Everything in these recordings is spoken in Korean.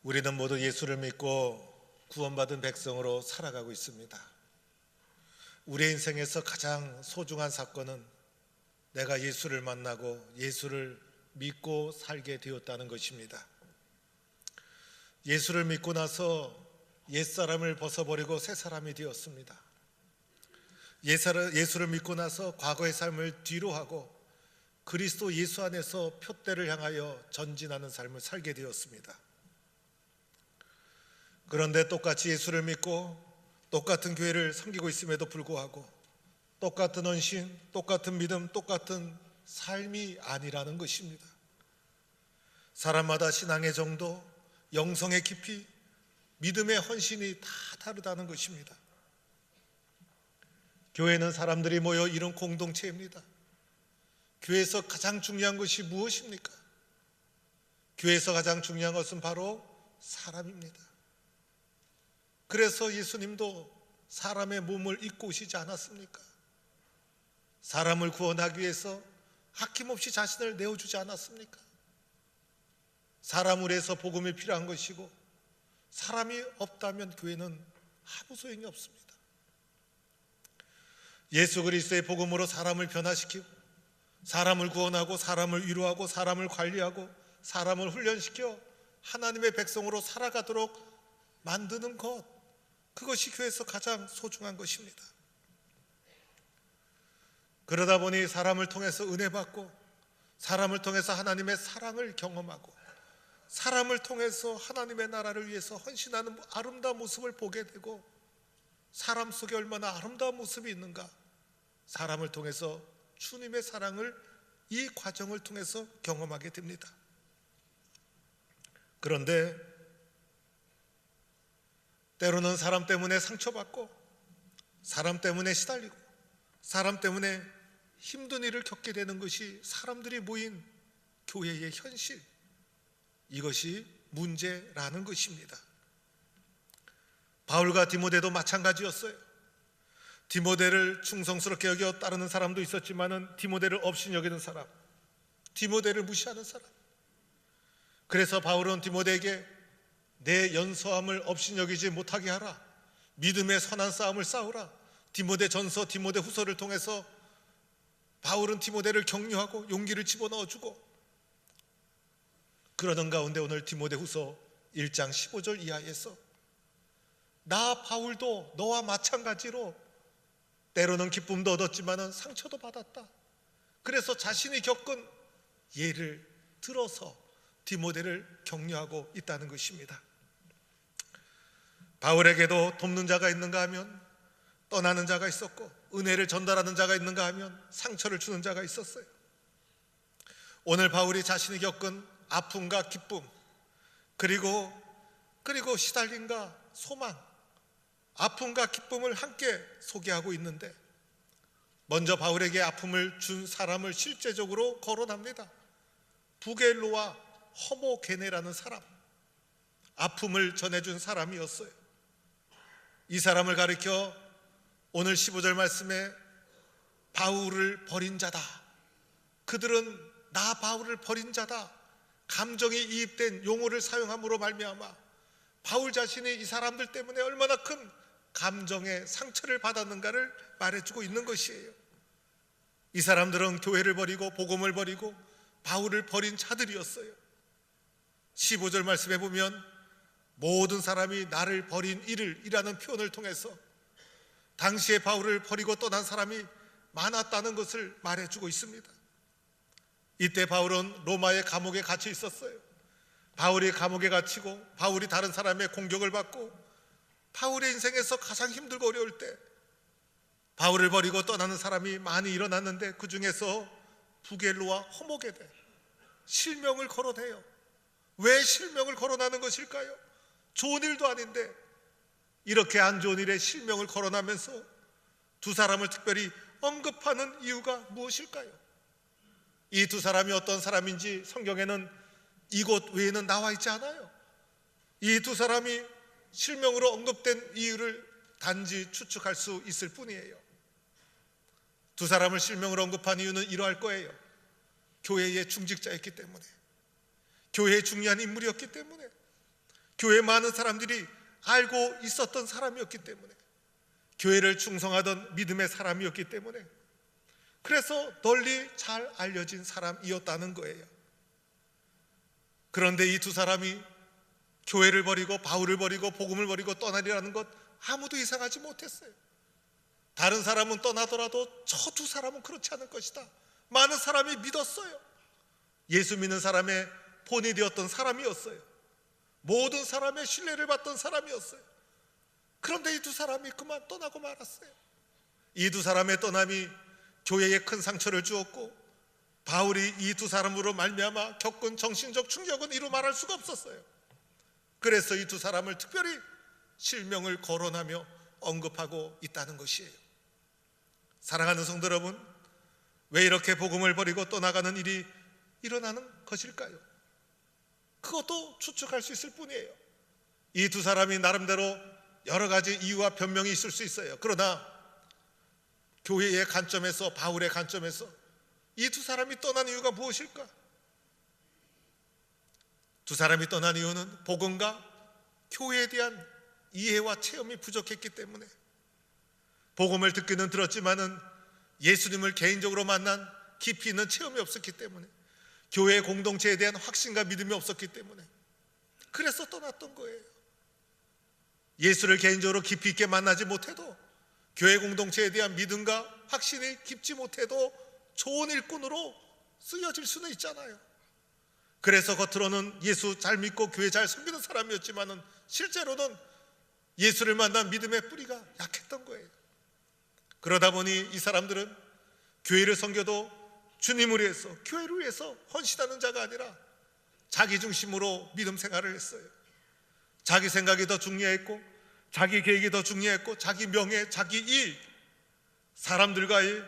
우리는 모두 예수를 믿고 구원받은 백성으로 살아가고 있습니다. 우리의 인생에서 가장 소중한 사건은 내가 예수를 만나고 예수를 믿고 살게 되었다는 것입니다. 예수를 믿고 나서 옛사람을 벗어버리고 새 사람이 되었습니다. 예수를 믿고 나서 과거의 삶을 뒤로하고 그리스도 예수 안에서 표대를 향하여 전진하는 삶을 살게 되었습니다. 그런데 똑같이 예수를 믿고 똑같은 교회를 섬기고 있음에도 불구하고 똑같은 헌신, 똑같은 믿음, 똑같은 삶이 아니라는 것입니다. 사람마다 신앙의 정도, 영성의 깊이, 믿음의 헌신이 다 다르다는 것입니다. 교회는 사람들이 모여 이룬 공동체입니다. 교회에서 가장 중요한 것이 무엇입니까? 교회에서 가장 중요한 것은 바로 사람입니다. 그래서 예수님도 사람의 몸을 입고 오시지 않았습니까? 사람을 구원하기 위해서 아낌없이 자신을 내어주지 않았습니까? 사람을 위해서 복음이 필요한 것이고 사람이 없다면 교회는 아무 소용이 없습니다. 예수 그리스도의 복음으로 사람을 변화시키고 사람을 구원하고 사람을 위로하고 사람을 관리하고 사람을 훈련시켜 하나님의 백성으로 살아가도록 만드는 것, 그것이 교회에서 가장 소중한 것입니다. 그러다 보니 사람을 통해서 은혜 받고 사람을 통해서 하나님의 사랑을 경험하고 사람을 통해서 하나님의 나라를 위해서 헌신하는 아름다운 모습을 보게 되고 사람 속에 얼마나 아름다운 모습이 있는가, 사람을 통해서 주님의 사랑을 이 과정을 통해서 경험하게 됩니다. 그런데 때로는 사람 때문에 상처받고 사람 때문에 시달리고 사람 때문에 힘든 일을 겪게 되는 것이 사람들이 모인 교회의 현실, 이것이 문제라는 것입니다. 바울과 디모데도 마찬가지였어요. 디모데를 충성스럽게 여겨 따르는 사람도 있었지만은 디모데를 없이 여기는 사람, 디모데를 무시하는 사람. 그래서 바울은 디모데에게 내 연소함을 없이 여기지 못하게 하라, 믿음의 선한 싸움을 싸우라. 디모데 전서, 디모데 후서를 통해서 바울은 디모데를 격려하고 용기를 집어넣어주고, 그러는 가운데 오늘 디모데 후서 1장 15절 이하에서 나 바울도 너와 마찬가지로 때로는 기쁨도 얻었지만 상처도 받았다. 그래서 자신이 겪은 예를 들어서 디모데를 격려하고 있다는 것입니다. 바울에게도 돕는 자가 있는가 하면 떠나는 자가 있었고, 은혜를 전달하는 자가 있는가 하면 상처를 주는 자가 있었어요. 오늘 바울이 자신이 겪은 아픔과 기쁨, 그리고 시달림과 소망, 아픔과 기쁨을 함께 소개하고 있는데, 먼저 바울에게 아픔을 준 사람을 실제적으로 거론합니다. 부겔로와 허모게네라는 사람, 아픔을 전해준 사람이었어요. 이 사람을 가리켜 오늘 15절 말씀에 바울을 버린 자다, 그들은 나 바울을 버린 자다, 감정이 이입된 용어를 사용함으로 말미암아 바울 자신이 이 사람들 때문에 얼마나 큰 감정의 상처를 받았는가를 말해주고 있는 것이에요. 이 사람들은 교회를 버리고 복음을 버리고 바울을 버린 자들이었어요. 15절 말씀에 보면 모든 사람이 나를 버린 이라는 표현을 통해서 당시에 바울을 버리고 떠난 사람이 많았다는 것을 말해주고 있습니다. 이때 바울은 로마의 감옥에 갇혀 있었어요. 바울이 감옥에 갇히고 바울이 다른 사람의 공격을 받고 바울의 인생에서 가장 힘들고 어려울 때 바울을 버리고 떠나는 사람이 많이 일어났는데, 그 중에서 부겔로와 허모게네, 실명을 거론해요. 왜 실명을 거론하는 것일까요? 좋은 일도 아닌데 이렇게 안 좋은 일에 실명을 거론하면서 두 사람을 특별히 언급하는 이유가 무엇일까요? 이 두 사람이 어떤 사람인지 성경에는 이곳 외에는 나와 있지 않아요. 이 두 사람이 실명으로 언급된 이유를 단지 추측할 수 있을 뿐이에요. 두 사람을 실명으로 언급한 이유는 이러할 거예요. 교회의 중직자였기 때문에, 교회의 중요한 인물이었기 때문에, 교회 많은 사람들이 알고 있었던 사람이었기 때문에, 교회를 충성하던 믿음의 사람이었기 때문에, 그래서 널리 잘 알려진 사람이었다는 거예요. 그런데 이 두 사람이 교회를 버리고 바울을 버리고 복음을 버리고 떠나리라는 것 아무도 예상하지 못했어요. 다른 사람은 떠나더라도 저 두 사람은 그렇지 않을 것이다. 많은 사람이 믿었어요. 예수 믿는 사람의 본이 되었던 사람이었어요. 모든 사람의 신뢰를 받던 사람이었어요. 그런데 이 두 사람이 그만 떠나고 말았어요. 이 두 사람의 떠남이 교회에 큰 상처를 주었고, 바울이 이 두 사람으로 말미암아 겪은 정신적 충격은 이루 말할 수가 없었어요. 그래서 이 두 사람을 특별히 실명을 거론하며 언급하고 있다는 것이에요. 사랑하는 성도 여러분, 왜 이렇게 복음을 버리고 떠나가는 일이 일어나는 것일까요? 그것도 추측할 수 있을 뿐이에요. 이 두 사람이 나름대로 여러 가지 이유와 변명이 있을 수 있어요. 그러나 교회의 관점에서, 바울의 관점에서 이 두 사람이 떠난 이유가 무엇일까? 두 사람이 떠난 이유는 복음과 교회에 대한 이해와 체험이 부족했기 때문에, 복음을 듣기는 들었지만은 예수님을 개인적으로 만난 깊이 있는 체험이 없었기 때문에, 교회 공동체에 대한 확신과 믿음이 없었기 때문에, 그래서 떠났던 거예요. 예수를 개인적으로 깊이 있게 만나지 못해도, 교회 공동체에 대한 믿음과 확신이 깊지 못해도 좋은 일꾼으로 쓰여질 수는 있잖아요. 그래서 겉으로는 예수 잘 믿고 교회 잘 섬기는 사람이었지만은 실제로는 예수를 만난 믿음의 뿌리가 약했던 거예요. 그러다 보니 이 사람들은 교회를 섬겨도 주님을 위해서, 교회를 위해서 헌신하는 자가 아니라 자기 중심으로 믿음 생활을 했어요. 자기 생각이 더 중요했고, 자기 계획이 더 중요했고, 자기 명예, 자기 일, 사람들과의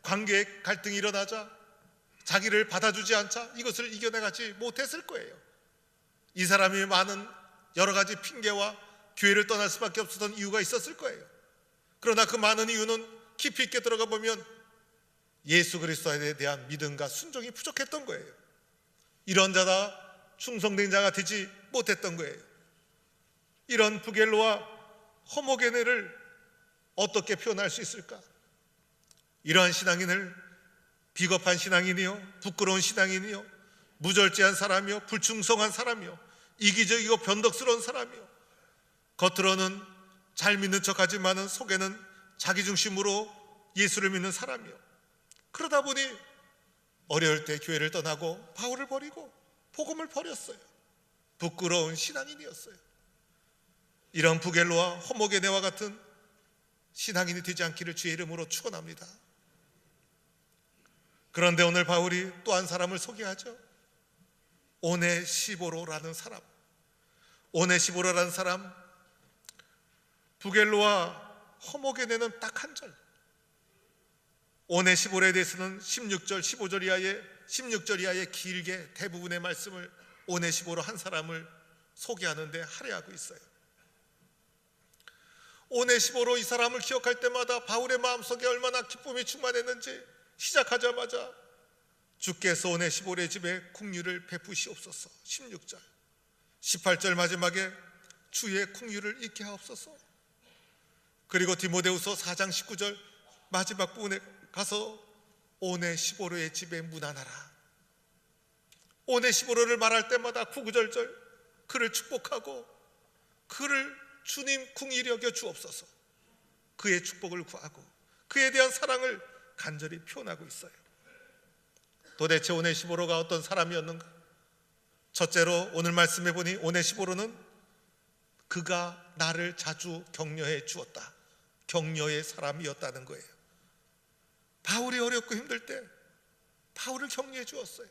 관계에 갈등이 일어나자 자기를 받아주지 않자 이것을 이겨내가지 못했을 거예요. 이 사람이 많은 여러 가지 핑계와 교회를 떠날 수밖에 없었던 이유가 있었을 거예요. 그러나 그 많은 이유는 깊이 있게 들어가 보면 예수 그리스도에 대한 믿음과 순종이 부족했던 거예요. 이런 자다 충성된 자가 되지 못했던 거예요. 이런 부겔로와 허모게네를 어떻게 표현할 수 있을까? 이러한 신앙인을 비겁한 신앙인이요, 부끄러운 신앙인이요, 무절제한 사람이요, 불충성한 사람이요, 이기적이고 변덕스러운 사람이요, 겉으로는 잘 믿는 척하지만은 속에는 자기 중심으로 예수를 믿는 사람이요, 그러다 보니 어려울 때 교회를 떠나고 바울을 버리고 복음을 버렸어요. 부끄러운 신앙인이었어요. 이런 부겔로와 허모게네와 같은 신앙인이 되지 않기를 주의 이름으로 축원합니다. 그런데 오늘 바울이 또 한 사람을 소개하죠. 오네시보로라는 사람. 오네시보로라는 사람, 부겔로와 허모게네는 딱 한 절. 오네시보로에 대해서는 16절, 16절 이하에 길게 대부분의 말씀을 오네시보로 한 사람을 소개하는데 할애하고 있어요. 오네시보로 이 사람을 기억할 때마다 바울의 마음속에 얼마나 기쁨이 충만했는지, 시작하자마자 주께서 오네시보로의 집에 긍휼을 베푸시옵소서 16절, 18절 마지막에 주의 긍휼을 잊게 하옵소서. 그리고 디모데후서 4장 19절 마지막 부분에 가서 오네시보로의 집에 문안하라. 오네시보로를 말할 때마다 구구절절 그를 축복하고 그를 주님 긍휼히 여겨 주옵소서, 그의 축복을 구하고 그에 대한 사랑을 간절히 표현하고 있어요. 도대체 오네시보로가 어떤 사람이었는가? 첫째로 오늘 말씀해 보니 오네시보로는 그가 나를 자주 격려해 주었다, 격려의 사람이었다는 거예요. 바울이 어렵고 힘들 때 바울을 격려해 주었어요.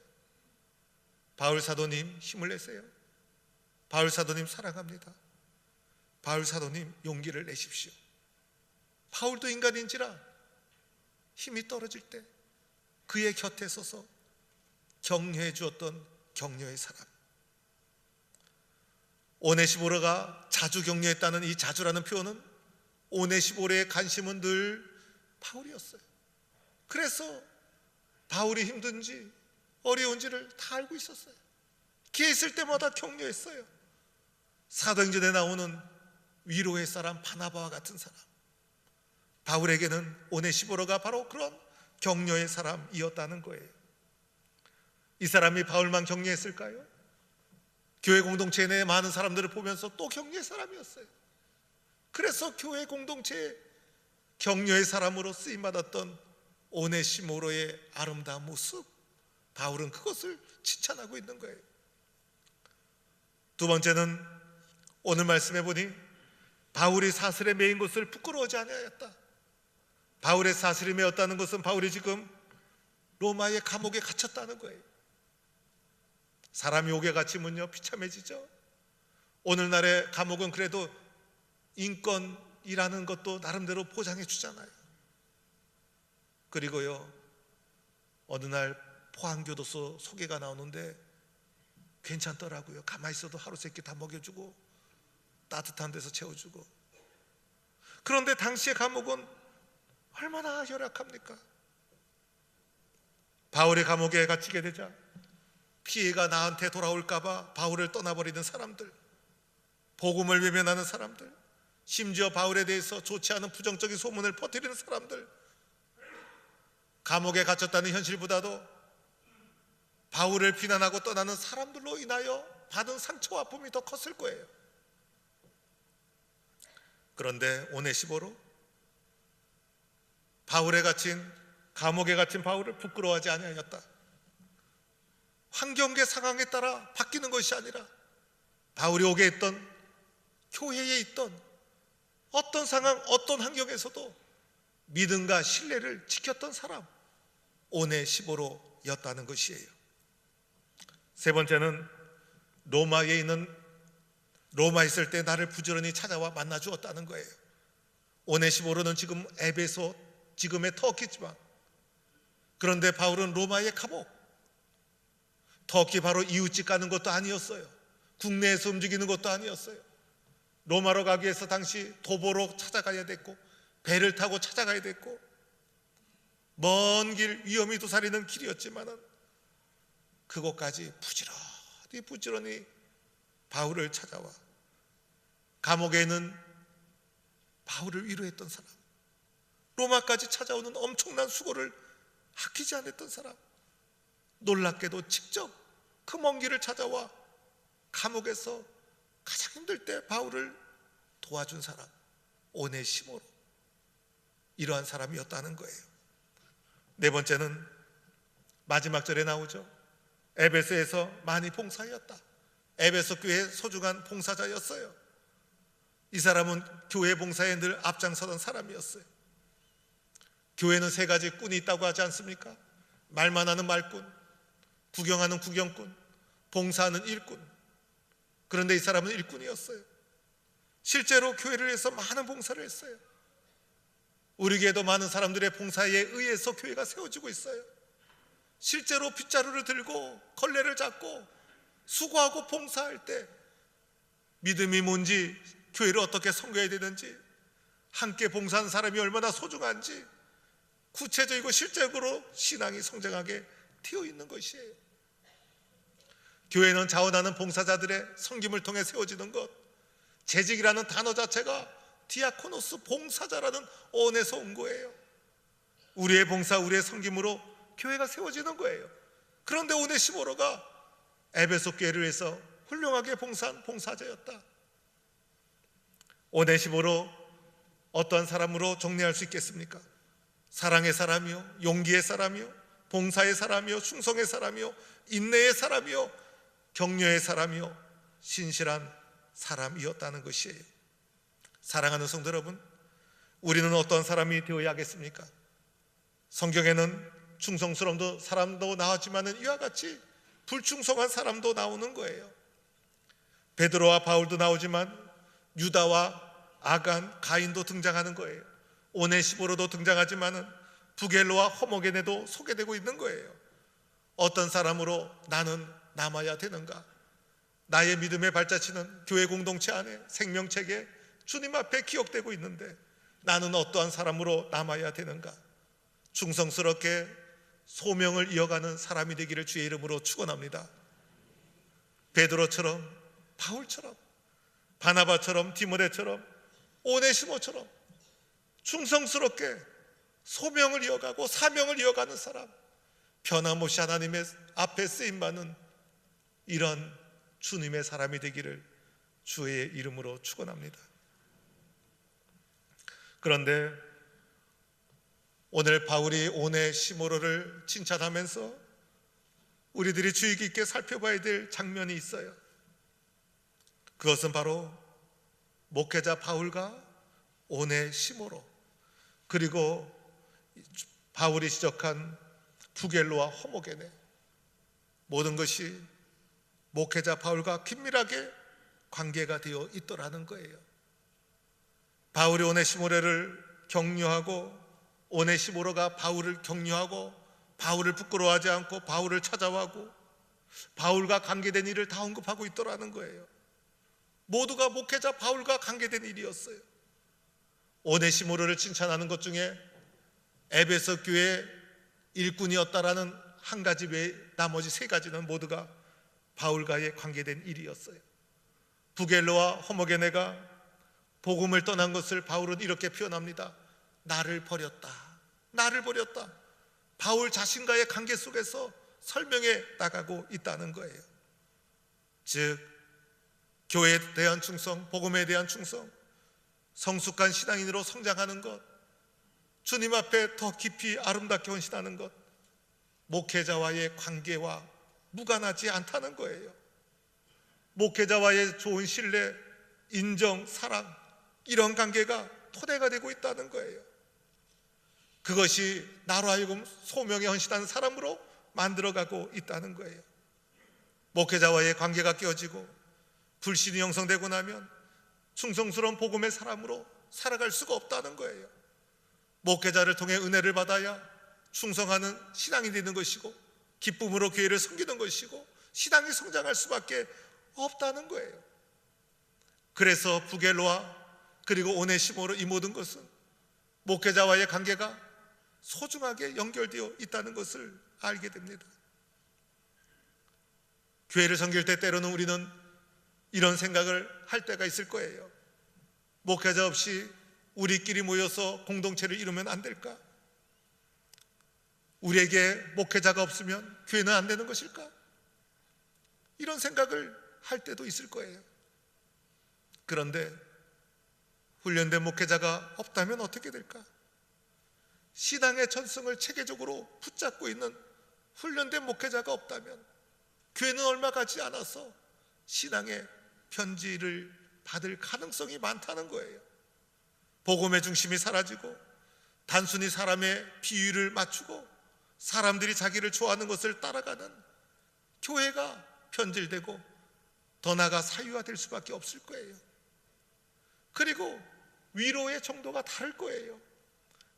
바울 사도님 힘을 내세요. 바울 사도님 사랑합니다. 바울 사도님 용기를 내십시오. 바울도 인간인지라 힘이 떨어질 때 그의 곁에 서서 격려해 주었던 격려의 사람. 오네시보로가 자주 격려했다는 이 자주라는 표현은 오네시보로의 관심은 늘 바울이었어요. 그래서 바울이 힘든지 어려운지를 다 알고 있었어요. 기회 있을 때마다 격려했어요. 사도행전에 나오는 위로의 사람 바나바와 같은 사람, 바울에게는 오네시모로가 바로 그런 격려의 사람이었다는 거예요. 이 사람이 바울만 격려했을까요? 교회 공동체 내에 많은 사람들을 보면서 또 격려의 사람이었어요. 그래서 교회 공동체에 격려의 사람으로 쓰임받았던 오네시모로의 아름다운 모습, 바울은 그것을 칭찬하고 있는 거예요. 두 번째는 오늘 말씀해 보니 바울이 사슬에 매인 것을 부끄러워하지 아니하였다. 바울의 사슬이 매였다는 것은 바울이 지금 로마의 감옥에 갇혔다는 거예요. 사람이 옥에 갇히면요 비참해지죠. 오늘날의 감옥은 그래도 인권이라는 것도 나름대로 보장해 주잖아요. 그리고요 어느 날 포항교도소 소개가 나오는데 괜찮더라고요. 가만히 있어도 하루 세끼 다 먹여주고 따뜻한 데서 채워주고. 그런데 당시의 감옥은 얼마나 열악합니까? 바울의 감옥에 갇히게 되자 피해가 나한테 돌아올까봐 바울을 떠나버리는 사람들, 복음을 외면하는 사람들, 심지어 바울에 대해서 좋지 않은 부정적인 소문을 퍼뜨리는 사람들, 감옥에 갇혔다는 현실보다도 바울을 비난하고 떠나는 사람들로 인하여 받은 상처와 아픔이 더 컸을 거예요. 그런데 오네시모로 감옥에 갇힌 바울을 부끄러워하지 아니하였다. 환경계 상황에 따라 바뀌는 것이 아니라 바울이 오게 했던 교회에 있던 어떤 상황, 어떤 환경에서도 믿음과 신뢰를 지켰던 사람, 오네시모로였다는 것이에요. 세 번째는 로마에 있을 때 나를 부지런히 찾아와 만나 주었다는 거예요. 오네시모로는 지금 에베소, 지금의 터키지만, 그런데 바울은 로마의 감옥, 터키 바로 이웃집 가는 것도 아니었어요. 국내에서 움직이는 것도 아니었어요. 로마로 가기 위해서 당시 도보로 찾아가야 됐고 배를 타고 찾아가야 됐고 먼 길, 위험이 도사리는 길이었지만은 그곳까지 부지런히 바울을 찾아와 감옥에는 바울을 위로했던 사람, 로마까지 찾아오는 엄청난 수고를 아끼지 않았던 사람, 놀랍게도 직접 그 먼 길을 찾아와 감옥에서 가장 힘들 때 바울을 도와준 사람, 오네시모로, 이러한 사람이었다는 거예요. 네 번째는 마지막 절에 나오죠. 에베소에서 많이 봉사하였다. 에베소 교회의 소중한 봉사자였어요. 이 사람은 교회 봉사에 늘 앞장서던 사람이었어요. 교회는 세 가지 꾼이 있다고 하지 않습니까? 말만 하는 말꾼, 구경하는 구경꾼, 봉사하는 일꾼. 그런데 이 사람은 일꾼이었어요. 실제로 교회를 위해서 많은 봉사를 했어요. 우리 교회도 많은 사람들의 봉사에 의해서 교회가 세워지고 있어요. 실제로 빗자루를 들고 걸레를 잡고 수고하고 봉사할 때 믿음이 뭔지, 교회를 어떻게 섬겨야 되는지, 함께 봉사하는 사람이 얼마나 소중한지 구체적이고 실제적으로 신앙이 성장하게 되어 있는 것이에요. 교회는 자원하는 봉사자들의 섬김을 통해 세워지는 것, 재직이라는 단어 자체가 디아코노스, 봉사자라는 언에서 온 거예요. 우리의 봉사, 우리의 섬김으로 교회가 세워지는 거예요. 그런데 오네시모로가 에베소 교회를 위해서 훌륭하게 봉사한 봉사자였다. 오네시모로 어떠한 사람으로 정리할 수 있겠습니까? 사랑의 사람이요, 용기의 사람이요, 봉사의 사람이요, 충성의 사람이요, 인내의 사람이요, 격려의 사람이요, 신실한 사람이었다는 것이에요. 사랑하는 성도 여러분, 우리는 어떤 사람이 되어야 하겠습니까? 성경에는 충성스러운 사람도 나왔지만 이와 같이 불충성한 사람도 나오는 거예요. 베드로와 바울도 나오지만 유다와 아간, 가인도 등장하는 거예요. 오네시모로도 등장하지만 부겔로와 허모게네도 소개되고 있는 거예요. 어떤 사람으로 나는 남아야 되는가? 나의 믿음의 발자취는 교회 공동체 안에 생명책에 주님 앞에 기억되고 있는데 나는 어떠한 사람으로 남아야 되는가? 충성스럽게 소명을 이어가는 사람이 되기를 주의 이름으로 축원합니다. 베드로처럼, 바울처럼 바나바처럼, 디모데처럼, 오네시모처럼 충성스럽게 소명을 이어가고 사명을 이어가는 사람, 변함없이 하나님의 앞에 쓰임받는 이런 주님의 사람이 되기를 주의 이름으로 축원합니다. 그런데 오늘 바울이 오네시모로를 칭찬하면서 우리들이 주의 깊게 살펴봐야 될 장면이 있어요. 그것은 바로 목회자 바울과 오네시모로, 그리고 바울이 지적한 부겔로와 호모게네, 모든 것이 목회자 바울과 긴밀하게 관계가 되어 있더라는 거예요. 바울이 오네시모로를 격려하고 오네시모로가 바울을 격려하고 바울을 부끄러워하지 않고 바울을 찾아와고 바울과 관계된 일을 다 언급하고 있더라는 거예요. 모두가 목회자 바울과 관계된 일이었어요. 오네시모로를 칭찬하는 것 중에 에베소 교회 일꾼이었다라는 한 가지 외에 나머지 세 가지는 모두가 바울과의 관계된 일이었어요. 부겔로와 호모게네가 복음을 떠난 것을 바울은 이렇게 표현합니다. 나를 버렸다. 나를 버렸다. 바울 자신과의 관계 속에서 설명해 나가고 있다는 거예요. 즉 교회에 대한 충성, 복음에 대한 충성, 성숙한 신앙인으로 성장하는 것, 주님 앞에 더 깊이 아름답게 헌신하는 것, 목회자와의 관계와 무관하지 않다는 거예요. 목회자와의 좋은 신뢰, 인정, 사랑, 이런 관계가 토대가 되고 있다는 거예요. 그것이 나로 하여금 소명에 헌신하는 사람으로 만들어가고 있다는 거예요. 목회자와의 관계가 깨어지고 불신이 형성되고 나면 충성스러운 복음의 사람으로 살아갈 수가 없다는 거예요. 목회자를 통해 은혜를 받아야 충성하는 신앙이 되는 것이고 기쁨으로 교회를 섬기는 것이고 신앙이 성장할 수밖에 없다는 거예요. 그래서 부겔로와 그리고 오네시모로 이 모든 것은 목회자와의 관계가 소중하게 연결되어 있다는 것을 알게 됩니다. 교회를 섬길 때 때로는 우리는 이런 생각을 할 때가 있을 거예요. 목회자 없이 우리끼리 모여서 공동체를 이루면 안 될까? 우리에게 목회자가 없으면 교회는 안 되는 것일까? 이런 생각을 할 때도 있을 거예요. 그런데 훈련된 목회자가 없다면 어떻게 될까? 신앙의 전승을 체계적으로 붙잡고 있는 훈련된 목회자가 없다면 교회는 얼마 가지 않아서 신앙의 편지를 받을 가능성이 많다는 거예요. 복음의 중심이 사라지고 단순히 사람의 비유를 맞추고 사람들이 자기를 좋아하는 것을 따라가는 교회가 편질되고 더 나아가 사유화될 수밖에 없을 거예요. 그리고 위로의 정도가 다를 거예요.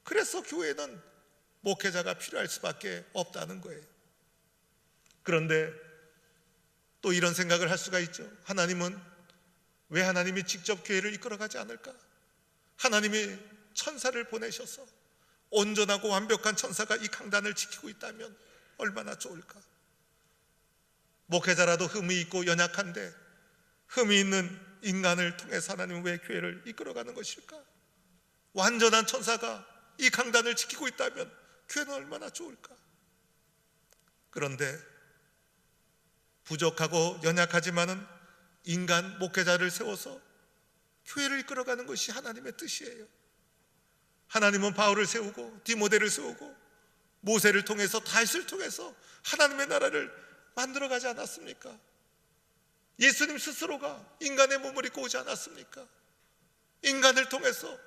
그래서 교회는 목회자가 필요할 수밖에 없다는 거예요. 그런데 또 이런 생각을 할 수가 있죠. 왜 하나님이 직접 교회를 이끌어가지 않을까? 하나님이 천사를 보내셔서 온전하고 완벽한 천사가 이 강단을 지키고 있다면 얼마나 좋을까? 목회자라도 흠이 있고 연약한데 흠이 있는 인간을 통해서 하나님은 왜 교회를 이끌어가는 것일까? 완전한 천사가 이 강단을 지키고 있다면 교회는 얼마나 좋을까? 그런데 부족하고 연약하지만은 인간 목회자를 세워서 교회를 이끌어가는 것이 하나님의 뜻이에요. 하나님은 바울을 세우고 디모데를 세우고 모세를 통해서 다윗을 통해서 하나님의 나라를 만들어가지 않았습니까? 예수님 스스로가 인간의 몸을 입고 오지 않았습니까? 인간을 통해서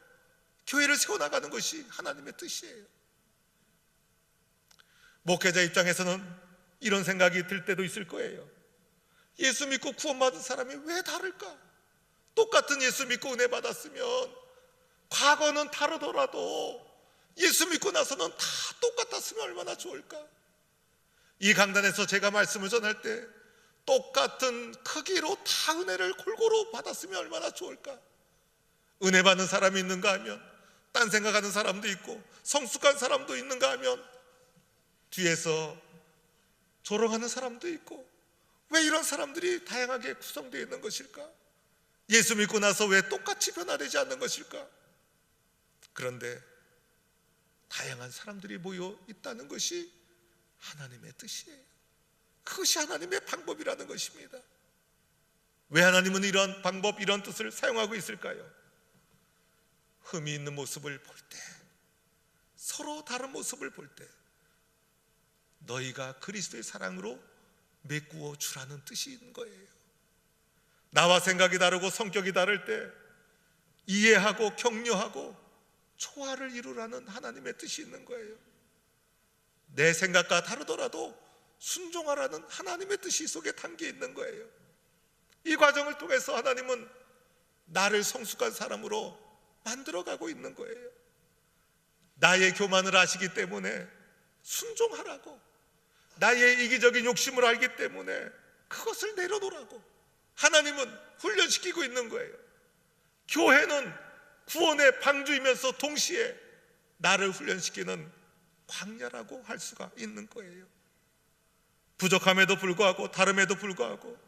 교회를 세워나가는 것이 하나님의 뜻이에요. 목회자 입장에서는 이런 생각이 들 때도 있을 거예요. 예수 믿고 구원받은 사람이 왜 다를까? 똑같은 예수 믿고 은혜 받았으면 과거는 다르더라도 예수 믿고 나서는 다 똑같았으면 얼마나 좋을까? 이 강단에서 제가 말씀을 전할 때 똑같은 크기로 다 은혜를 골고루 받았으면 얼마나 좋을까? 은혜 받는 사람이 있는가 하면 딴 생각하는 사람도 있고 성숙한 사람도 있는가 하면 뒤에서 조롱하는 사람도 있고 왜 이런 사람들이 다양하게 구성되어 있는 것일까? 예수 믿고 나서 왜 똑같이 변화되지 않는 것일까? 그런데 다양한 사람들이 모여 있다는 것이 하나님의 뜻이에요. 그것이 하나님의 방법이라는 것입니다. 왜 하나님은 이런 방법, 이런 뜻을 사용하고 있을까요? 흠이 있는 모습을 볼 때, 서로 다른 모습을 볼 때 너희가 그리스도의 사랑으로 메꾸어 주라는 뜻이 있는 거예요. 나와 생각이 다르고 성격이 다를 때 이해하고 격려하고 조화를 이루라는 하나님의 뜻이 있는 거예요. 내 생각과 다르더라도 순종하라는 하나님의 뜻이 속에 담겨 있는 거예요. 이 과정을 통해서 하나님은 나를 성숙한 사람으로 만들어가고 있는 거예요. 나의 교만을 아시기 때문에 순종하라고, 나의 이기적인 욕심을 알기 때문에 그것을 내려놓으라고 하나님은 훈련시키고 있는 거예요. 교회는 구원의 방주이면서 동시에 나를 훈련시키는 광야라고 할 수가 있는 거예요. 부족함에도 불구하고, 다름에도 불구하고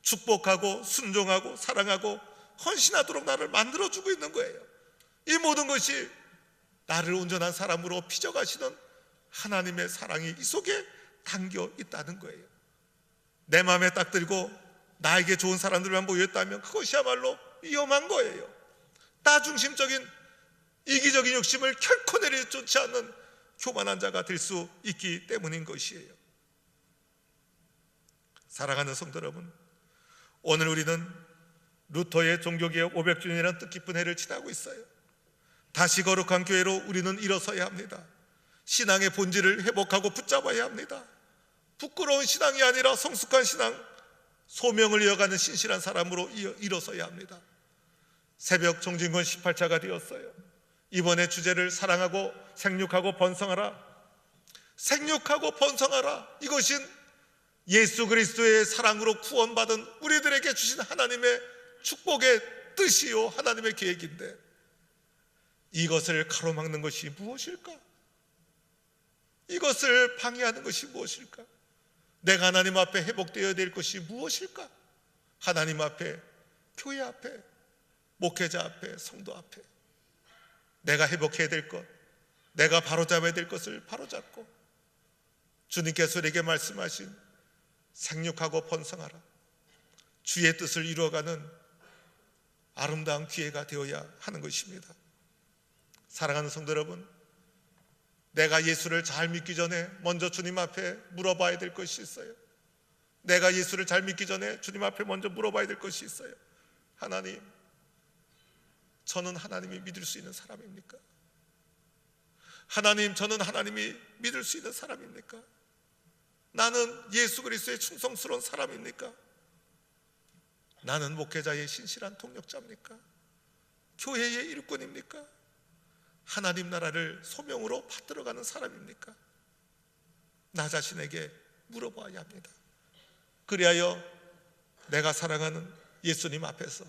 축복하고 순종하고 사랑하고 헌신하도록 나를 만들어주고 있는 거예요. 이 모든 것이 나를 온전한 사람으로 빚어가시는 하나님의 사랑이 이 속에 담겨 있다는 거예요. 내 마음에 딱 들고 나에게 좋은 사람들만 모였다면 그것이야말로 위험한 거예요. 나 중심적인 이기적인 욕심을 결코 내려놓지 않는 교만한 자가 될 수 있기 때문인 것이에요. 사랑하는 성도 여러분, 오늘 우리는 루터의 종교개혁 500주년이라는 뜻깊은 해를 지나고 있어요. 다시 거룩한 교회로 우리는 일어서야 합니다. 신앙의 본질을 회복하고 붙잡아야 합니다. 부끄러운 신앙이 아니라 성숙한 신앙, 소명을 이어가는 신실한 사람으로 일어서야 합니다. 새벽 정진권 18차가 되었어요. 이번에 주제를 사랑하고 생육하고 번성하라, 생육하고 번성하라, 이것은 예수 그리스도의 사랑으로 구원받은 우리들에게 주신 하나님의 축복의 뜻이요 하나님의 계획인데, 이것을 가로막는 것이 무엇일까? 이것을 방해하는 것이 무엇일까? 내가 하나님 앞에 회복되어야 될 것이 무엇일까? 하나님 앞에, 교회 앞에, 목회자 앞에, 성도 앞에 내가 회복해야 될 것, 내가 바로잡아야 될 것을 바로잡고 주님께서 우리에게 말씀하신 생육하고 번성하라, 주의 뜻을 이루어가는 아름다운 기회가 되어야 하는 것입니다. 사랑하는 성도 여러분, 내가 예수를 잘 믿기 전에 먼저 주님 앞에 물어봐야 될 것이 있어요. 내가 예수를 잘 믿기 전에 주님 앞에 먼저 물어봐야 될 것이 있어요. 하나님, 저는 하나님이 믿을 수 있는 사람입니까? 하나님, 저는 하나님이 믿을 수 있는 사람입니까? 나는 예수 그리스도의 충성스러운 사람입니까? 나는 목회자의 신실한 동력자입니까? 교회의 일꾼입니까? 하나님 나라를 소명으로 받들어가는 사람입니까? 나 자신에게 물어봐야 합니다. 그리하여 내가 사랑하는 예수님 앞에서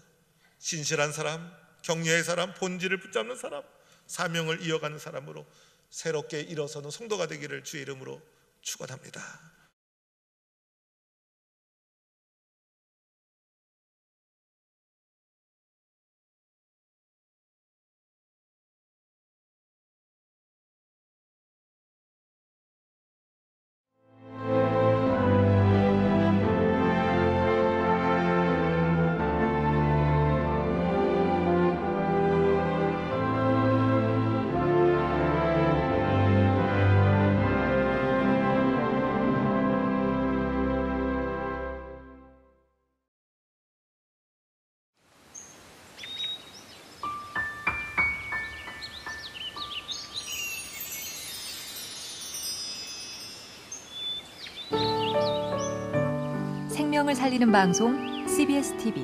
신실한 사람, 격려의 사람, 본질을 붙잡는 사람, 사명을 이어가는 사람으로 새롭게 일어서는 성도가 되기를 주의 이름으로 축원합니다. 생명을 살리는 방송 CBS TV